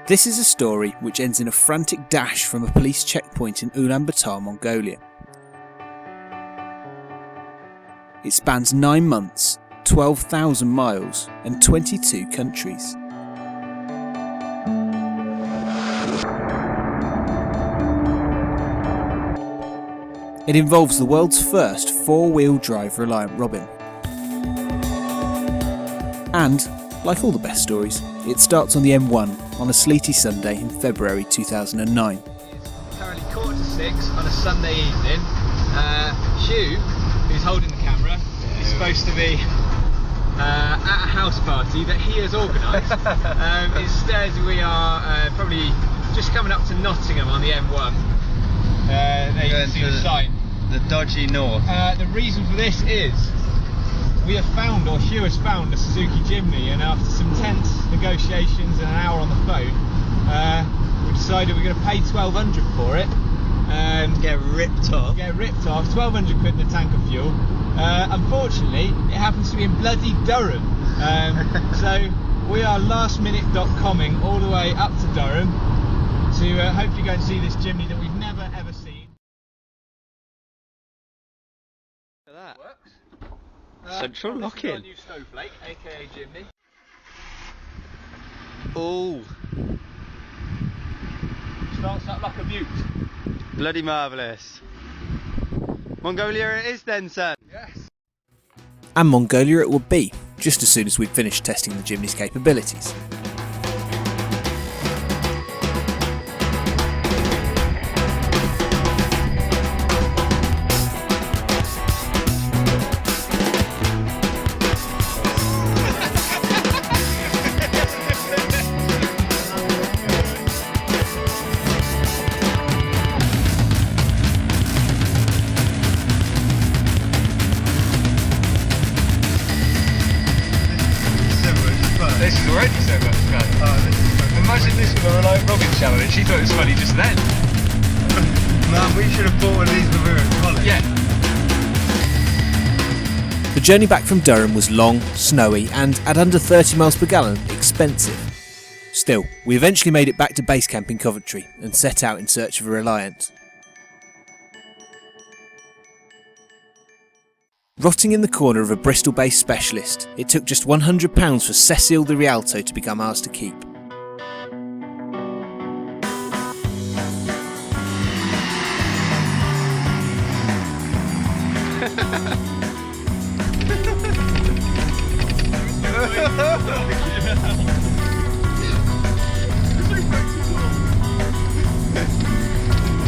This is a story which ends in a frantic dash from a police checkpoint in Ulaanbaatar, Mongolia. It spans 9 months, 12,000 miles and 22 countries. It involves the world's first 4-wheel drive reliant robin. And, like all the best stories, it starts on the M1 on a sleety Sunday in February 2009. It's currently 5:45 on a Sunday evening. Hugh, who's holding the camera, is supposed to be at a house party that he has organised. Instead we are probably just coming up to Nottingham on the M1. There you can see the sign. The dodgy north. The reason for this is we have found, or Hugh has found, a Suzuki Jimny, and after some tense negotiations and an hour on the phone, we decided we're going to pay 1,200 for it. Get ripped off. 1,200 quid in the tank of fuel. Unfortunately, it happens to be in bloody Durham. So we are lastminute.comming all the way up to Durham to hopefully go and see this Jimny that we've never ever seen. Look at that. Works. Central locking. This is our new snowflake, aka Jimny. Oh, Starts up like a butte. bloody marvellous. Mongolia it is then, son. Yes. And Mongolia it would be, just as soon as we'd finished testing the Jimny's capabilities. This is already so much fun. Imagine this with a reliant robin challenge. She thought it was funny just then. Man, we should have bought one of these when we were at college. Yeah. The journey back from Durham was long, snowy and, at under 30 miles per gallon, expensive. Still, we eventually made it back to base camp in Coventry and set out in search of a reliant. Rotting in the corner of a Bristol-based specialist, it took just £100 for Cecile the Rialto to become ours to keep.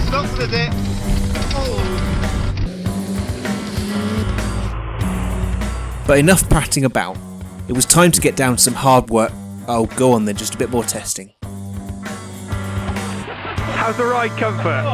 Stop the dip. But enough prattling about. It was time to get down to some hard work. Oh, go on then, just a bit more testing. How's the ride comfort?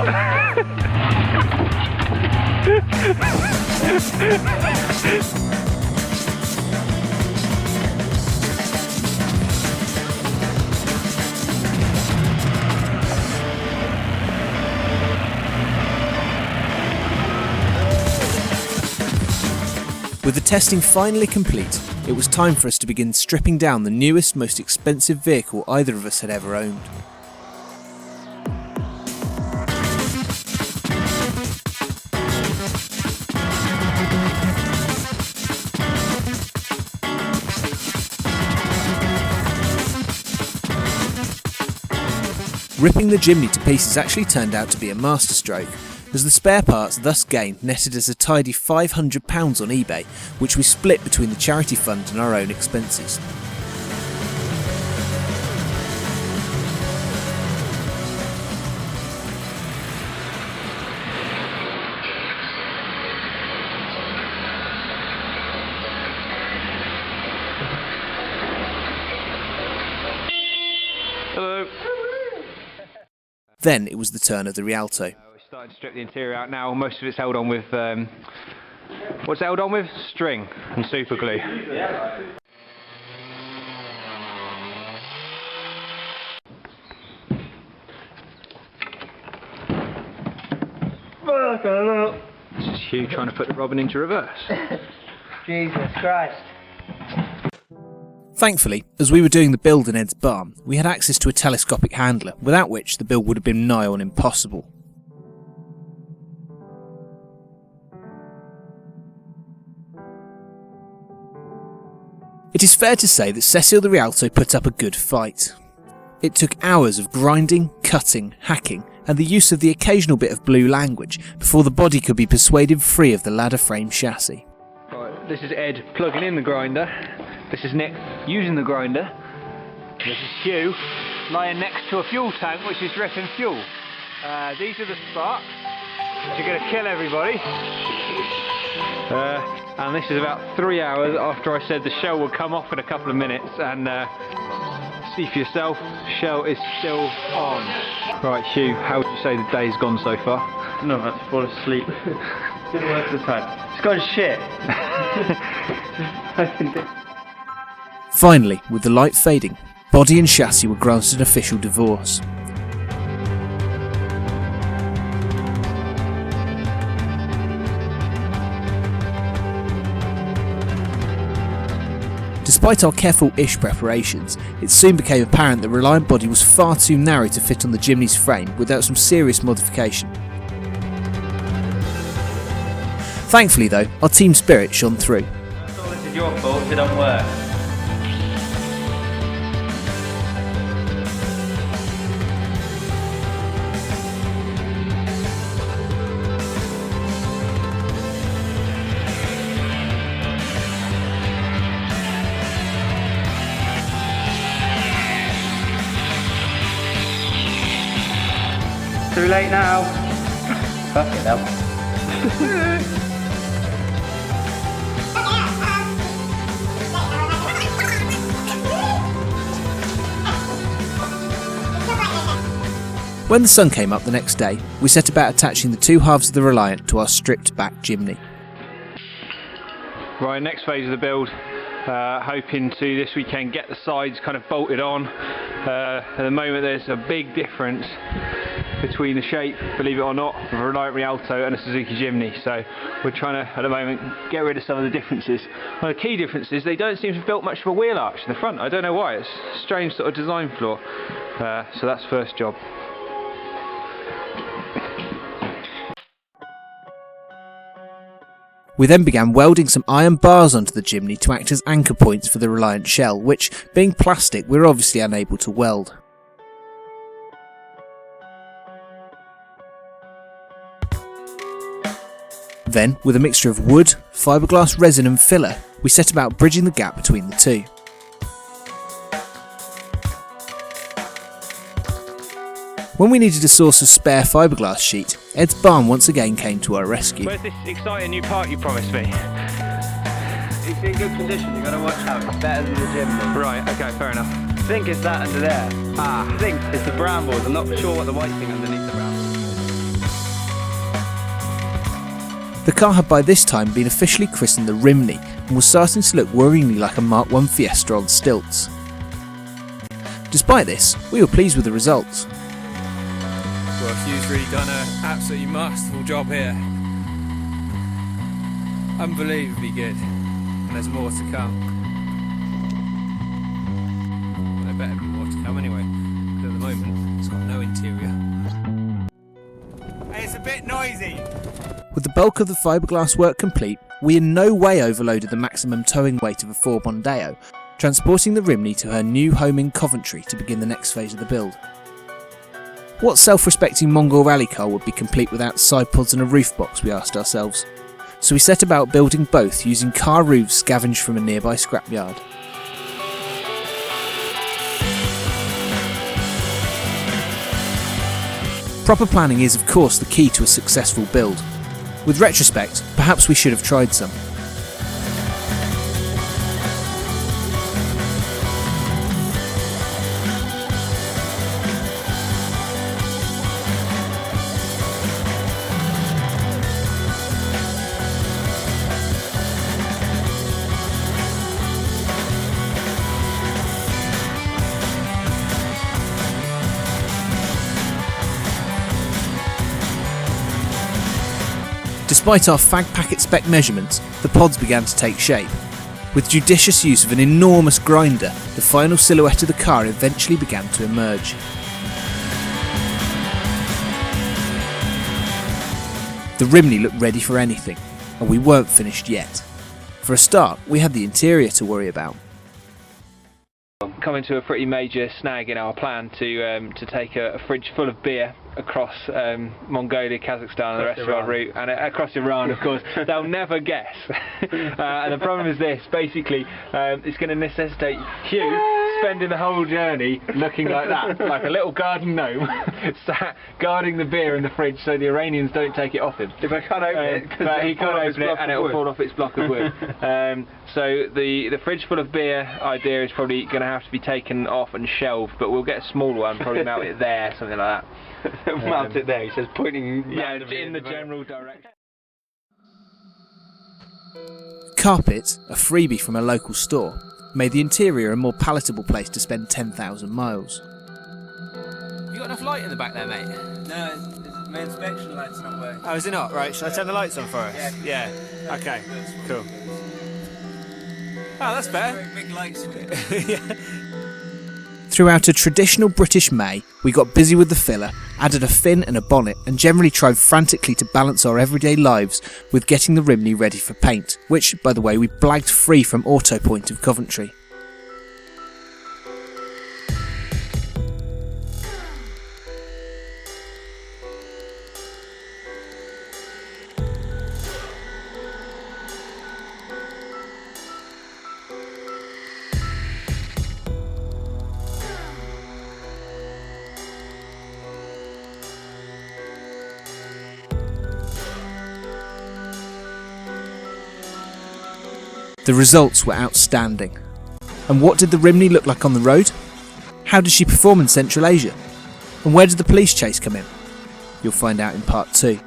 With the testing finally complete, it was time for us to begin stripping down the newest, most expensive vehicle either of us had ever owned. Ripping the Jimny to pieces actually turned out to be a masterstroke, as the spare parts thus gained netted us a tidy £500 on eBay, which we split between the charity fund and our own expenses. Hello. Then it was the turn of the Rialto. We're starting to strip the interior out now. Most of it's held on with, what's it held on with? String and super glue. This is Hugh trying to put the robin into reverse. Jesus Christ. Thankfully, as we were doing the build in Ed's barn, we had access to a telescopic handler, without which the build would have been nigh on impossible. It is fair to say that Cecil the Rialto put up a good fight. It took hours of grinding, cutting, hacking, and the use of the occasional bit of blue language before the body could be persuaded free of the ladder frame chassis. Right, this is Ed plugging in the grinder. This is Nick using the grinder. This is Hugh lying next to a fuel tank which is dripping fuel. These are the sparks which are going to kill everybody. And this is about 3 hours after I said the shell would come off in a couple of minutes, and see for yourself, shell is still on. Right, Hugh, how would you say the day's gone so far? No, I've fallen asleep. Didn't work this time. It's gone shit. Finally, with the light fading, body and chassis were granted an official divorce. Despite our careful-ish preparations, it soon became apparent that the Reliant body was far too narrow to fit on the Jimny's frame without some serious modification. Thankfully though, our team spirit shone through. That's all, this is your fault if it don't work. Too late now. Fuck it now. When the sun came up the next day, we set about attaching the two halves of the Reliant to our stripped back Jimny. Right, next phase of the build, hoping to this weekend get the sides kind of bolted on. At the moment there's a big difference between the shape, believe it or not, of a Reliant Rialto and a Suzuki Jimny, so we're trying to, at the moment, get rid of some of the differences. One of the key differences, they don't seem to have built much of a wheel arch in the front. I don't know why, it's a strange sort of design flaw. So that's first job. We then began welding some iron bars onto the Jimny to act as anchor points for the Reliant shell, which, being plastic, we were obviously unable to weld. Then, with a mixture of wood, fiberglass resin and filler, we set about bridging the gap between the two. When we needed a source of spare fiberglass sheet, Ed's barn once again came to our rescue. Where's this exciting new part you promised me? It's in good condition, you gotta watch out, it's better than the Jimny. Right, okay, fair enough. I think it's that under there. I think it's the brambles, I'm not sure what the white thing underneath the brambles. The car had by this time been officially christened the Rimney and was starting to look worryingly like a Mark I Fiesta on stilts. Despite this, we were pleased with the results. Well, Hugh's really done an absolutely masterful job here. Unbelievably good. And there's more to come. Well, there better be more to come anyway, because at the moment it's got no interior. Hey, it's a bit noisy! With the bulk of the fiberglass work complete, we in no way overloaded the maximum towing weight of a Ford Mondeo, transporting the Rimney to her new home in Coventry to begin the next phase of the build. What self-respecting Mongol Rally car would be complete without side pods and a roof box, we asked ourselves. So we set about building both using car roofs scavenged from a nearby scrapyard. Proper planning is of course the key to a successful build. With retrospect, perhaps we should have tried some. Despite our fag packet spec measurements, the pods began to take shape. With judicious use of an enormous grinder, the final silhouette of the car eventually began to emerge. The Rimney looked ready for anything, and we weren't finished yet. For a start, we had the interior to worry about. Coming to a pretty major snag in our plan to take a fridge full of beer across Mongolia, Kazakhstan and the rest of our route, and across Iran, of course. They'll never guess. And the problem is this: basically, it's going to necessitate Hugh spending the whole journey looking like that, like a little garden gnome, sat guarding the beer in the fridge so the Iranians don't take it off him. If I can't open it, but he can't open it and it'll fall off its block of wood. So the fridge full of beer idea is probably going to have to be taken off and shelved, but we'll get a small one, probably mount it there, something like that. Mount it there, he says, pointing in the general direction. Carpet, a freebie from a local store, made the interior a more palatable place to spend 10,000 miles. You got enough light in the back there, mate? No, my inspection light's not working. Oh, is it not? Right, shall I turn the lights on for us? Yeah. Okay, cool. Oh, that's better. Very big light switch. Throughout a traditional British May, we got busy with the filler, added a fin and a bonnet, and generally tried frantically to balance our everyday lives with getting the Rimney ready for paint, which, by the way, we blagged free from Auto Point of Coventry. The results were outstanding. And what did the Rimney look like on the road? How did she perform in Central Asia? And where did the police chase come in? You'll find out in part 2.